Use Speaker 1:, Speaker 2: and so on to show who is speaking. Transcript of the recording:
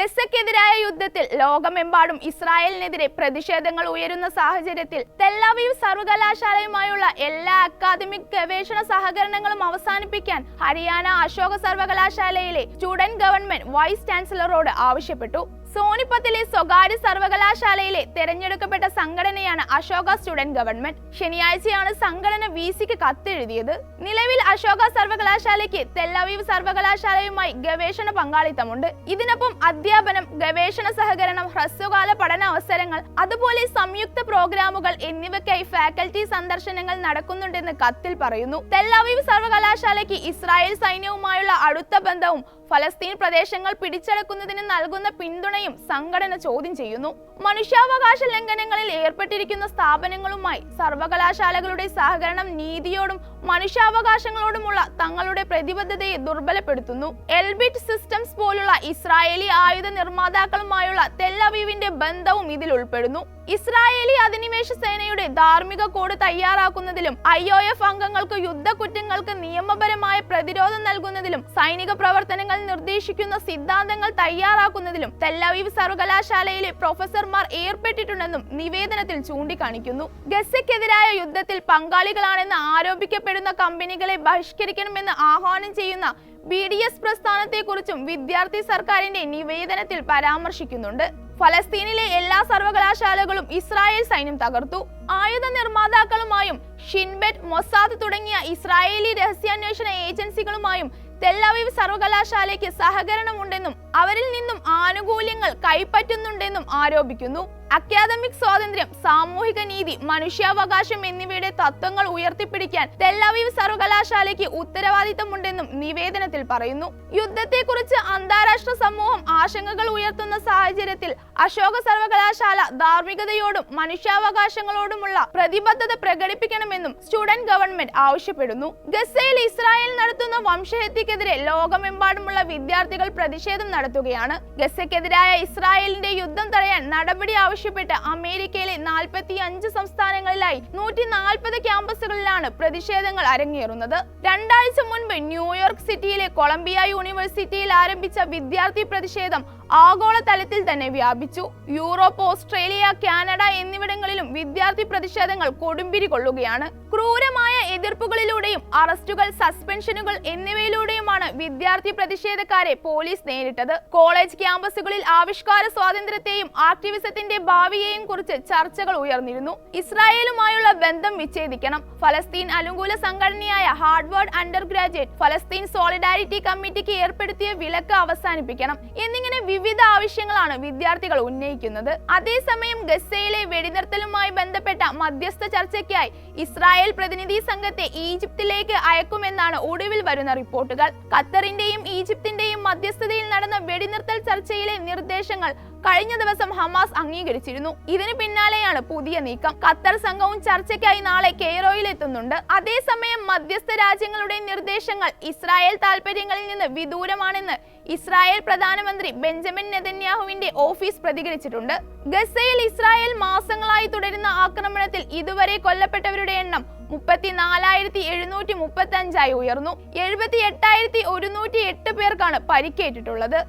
Speaker 1: ഗസയ്ക്കെതിരായ യുദ്ധത്തിൽ ലോകമെമ്പാടും ഇസ്രായേലിനെതിരെ പ്രതിഷേധങ്ങൾ ഉയരുന്ന സാഹചര്യത്തിൽ ടെൽ-അവീവ് സർവകലാശാലയുമായുള്ള എല്ലാ അക്കാദമിക് ഗവേഷണ സഹകരണങ്ങളും അവസാനിപ്പിക്കാൻ ഹരിയാന അശോക സർവകലാശാലയിലെ സ്റ്റുഡന്റ് ഗവൺമെന്റ് വൈസ് ചാൻസലറോട് ആവശ്യപ്പെട്ടു. സോനിപത്തിലെ സ്വകാര്യ സർവകലാശാലയിലെ തെരഞ്ഞെടുക്കപ്പെട്ട സംഘടനയാണ് അശോക സ്റ്റുഡന്റ് ഗവൺമെന്റ്. ശനിയാഴ്ചയാണ് സംഘടന വിസിക്ക് കത്തെഴുതിയത്. നിലവിൽ അശോക സർവകലാശാലയ്ക്ക് ടെൽ-അവീവ് സർവകലാശാലയുമായി ഗവേഷണ പങ്കാളിത്തമുണ്ട്. ഇതിനൊപ്പം അധ്യാപനം, ഗവേഷണ സഹകരണം, ഹ്രസ്വകാല പഠന അവസരങ്ങൾ, അതുപോലെ സംയുക്ത പ്രോഗ്രാമുകൾ എന്നിവയ്ക്കായി ഫാക്കൽറ്റി സന്ദർശനങ്ങൾ നടക്കുന്നുണ്ടെന്ന് കത്തിൽ പറയുന്നു. ടെൽ-അവീവ് സർവകലാശാലയ്ക്ക് ഇസ്രായേൽ സൈന്യവുമായുള്ള അടുത്ത ബന്ധവും ഫലസ്തീൻ പ്രദേശങ്ങൾ പിടിച്ചടക്കുന്നതിന് നൽകുന്ന പിന്തുണയും സംഘടന ചോദ്യം ചെയ്യുന്നു. മനുഷ്യാവകാശ ലംഘനങ്ങളിൽ ഏർപ്പെട്ടിരിക്കുന്ന സ്ഥാപനങ്ങളുമായി സർവകലാശാലകളുടെ സഹകരണം നീതിയോടും മനുഷ്യാവകാശങ്ങളോടുമുള്ള തങ്ങളുടെ പ്രതിബദ്ധതയെ ദുർബലപ്പെടുത്തുന്നു. എൽബിറ്റ് സിസ്റ്റംസ് പോലുള്ള ഇസ്രായേലി ആയുധ നിർമ്മാതാക്കളുമായുള്ള ടെൽ-അവീവിന്റെ ബന്ധവും ഇതിൽ ഉൾപ്പെടുന്നു. ഇസ്രായേലി അധിനിവേശ സേനയുടെ ധാർമ്മിക കോഡ് തയ്യാറാക്കുന്നതിലും IOF അംഗങ്ങൾക്ക് യുദ്ധക്കുറ്റങ്ങൾക്ക് നിയമപരമായ പ്രതിരോധം നൽകുന്നതിലും സൈനിക പ്രവർത്തനങ്ങൾ നിർദ്ദേശിക്കുന്ന സിദ്ധാന്തങ്ങൾ തയ്യാറാക്കുന്നതിലും ടെൽ-അവീവ് സർവകലാശാലയിലെ പ്രൊഫസർമാർ ഏർപ്പെട്ടിട്ടുണ്ടെന്നും നിവേദനത്തിൽ ചൂണ്ടിക്കാണിക്കുന്നു. ഗസയ്ക്കെതിരായ യുദ്ധത്തിൽ പങ്കാളികളാണെന്ന് ആരോപിക്കപ്പെടുന്ന കമ്പനികളെ ബഹിഷ്കരിക്കണമെന്ന് ആഹ്വാനം ചെയ്യുന്ന BDS പ്രസ്ഥാനത്തെക്കുറിച്ചും വിദ്യാർത്ഥി സർക്കാരിന്റെ നിവേദനത്തിൽ പരാമർശിക്കുന്നുണ്ട്. ഫലസ്തീനിലെ എല്ലാ സർവകലാശാലകളും ഇസ്രായേൽ സൈന്യം തകർത്തു. ആയുധ നിർമ്മാതാക്കളുമായും ഷിൻബെറ്റ്, മൊസാദ് തുടങ്ങിയ ഇസ്രായേലി രഹസ്യാന്വേഷണ ഏജൻസികളുമായും ടെൽ-അവീവ് സർവകലാശാലയ്ക്ക് സഹകരണമുണ്ടെന്നും അവരിൽ നിന്നും ആനുകൂല്യങ്ങൾ കൈപ്പറ്റുന്നുണ്ടെന്നും ആരോപിക്കുന്നു. അക്കാദമിക് സ്വാതന്ത്ര്യം, സാമൂഹിക നീതി, മനുഷ്യാവകാശം എന്നിവയുടെ തത്വങ്ങൾ ഉയർത്തിപ്പിടിക്കാൻ ടെൽ-അവീവ് സർവകലാശാലയ്ക്ക് ഉത്തരവാദിത്തമുണ്ടെന്നും നിവേദനത്തിൽ പറയുന്നു. യുദ്ധത്തെക്കുറിച്ച് അന്താരാഷ്ട്ര സമൂഹം ആശങ്കകൾ ഉയർത്തുന്ന സാഹചര്യത്തിൽ അശോക സർവകലാശാല ധാർമ്മികതയോടും മനുഷ്യാവകാശങ്ങളോടുമുള്ള പ്രതിബദ്ധത പ്രകടിപ്പിക്കണമെന്നും സ്റ്റുഡന്റ് ഗവൺമെന്റ് ആവശ്യപ്പെടുന്നു. ഗസയിൽ ഇസ്രായേൽ നടത്തുന്ന വംശഹത്യക്കെതിരെ ലോകമെമ്പാടുമുള്ള വിദ്യാർത്ഥികൾ പ്രതിഷേധം നടത്തുകയാണ്. ഗസയ്ക്കെതിരായ ഇസ്രായേലിന്റെ യുദ്ധം തടയാൻ നടപടി ആവശ്യപ്പെട്ട് അമേരിക്കയിലെ 45 സംസ്ഥാനങ്ങളിലായി 140 ക്യാമ്പസുകളിലാണ് പ്രതിഷേധങ്ങൾ അരങ്ങേറുന്നത്. 2 ആഴ്ച മുൻപ് ന്യൂയോർക്ക് സിറ്റിയിലെ കൊളംബിയ യൂണിവേഴ്സിറ്റിയിൽ ആരംഭിച്ച വിദ്യാർത്ഥി പ്രതിഷേധം ആഗോളതലത്തിൽ തന്നെ വ്യാപിച്ചു. യൂറോപ്പ്, ഓസ്ട്രേലിയ, കാനഡ എന്നിവിടങ്ങളിലും വിദ്യാർത്ഥി പ്രതിഷേധങ്ങൾ കൊടുമ്പിരി കൊള്ളുകയാണ്. ക്രൂരമായ എതിർപ്പുകളിലൂടെയും അറസ്റ്റുകൾ, സസ്പെൻഷനുകൾ എന്നിവയിലൂടെയുമാണ് വിദ്യാർത്ഥി പ്രതിഷേധക്കാരെ പോലീസ് നേരിട്ടത്. കോളേജ് ക്യാമ്പസുകളിൽ ആവിഷ്കാര സ്വാതന്ത്ര്യത്തെയും ആക്ടിവിസത്തിന്റെ ഭാവിയെയും കുറിച്ച് ചർച്ചകൾ ഉയർന്നിരുന്നു. ഇസ്രായേലുമായുള്ള ബന്ധം വിച്ഛേദിക്കണം, ഫലസ്തീൻ അനുകൂല സംഘടനയായ ഹാർവാർഡ് അണ്ടർ ഗ്രാജുവേറ്റ് ഫലസ്തീൻ സോളിഡാരിറ്റി കമ്മിറ്റിക്ക് ഏർപ്പെടുത്തിയ വിലക്ക് അവസാനിപ്പിക്കണം എന്നിങ്ങനെ വിവിധ ആവശ്യങ്ങളാണ് വിദ്യാർത്ഥികൾ ഉന്നയിക്കുന്നത്. അതേസമയം ഗസയിലെ വെടിനിർത്തലുമായി ബന്ധപ്പെട്ട മധ്യസ്ഥ ചർച്ചയ്ക്കായി ഇസ്രായേൽ പ്രതിനിധി സംഘത്തെ ഈജിപ്തിലേക്ക് അയക്കുമെന്നാണ് ഒടുവിൽ വരുന്ന റിപ്പോർട്ടുകൾ. ഖത്തറിന്റെയും ഈജിപ്തിന്റെയും മധ്യസ്ഥതയിൽ നടന്ന വെടിനിർത്തൽ ചർച്ചയിലെ നിർദ്ദേശങ്ങൾ കഴിഞ്ഞ ദിവസം ഹമാസ് അംഗീകരിച്ചിരുന്നു. ഇതിനു പിന്നാലെയാണ് പുതിയ നീക്കം. ഖത്തർ സംഘവും ചർച്ചയ്ക്കായി നാളെ കെയ്റോയിൽ എത്തുന്നുണ്ട്. അതേസമയം മധ്യസ്ഥ രാജ്യങ്ങളുടെ നിർദ്ദേശങ്ങൾ ഇസ്രായേൽ താൽപര്യങ്ങളിൽ നിന്ന് വിദൂരമാണെന്ന് ഇസ്രായേൽ പ്രധാനമന്ത്രി ബെഞ്ചമിൻ നെതന്യാഹുവിന്റെ ഓഫീസ് പ്രതികരിച്ചിട്ടുണ്ട്. ഗസയിൽ ഇസ്രായേൽ മാസങ്ങളായി തുടരുന്ന ആക്രമണത്തിൽ ഇതുവരെ കൊല്ലപ്പെട്ടവരുടെ എണ്ണം 34,735 ഉയർന്നു. 78,108 പേർക്കാണ് പരിക്കേറ്റിട്ടുള്ളത്.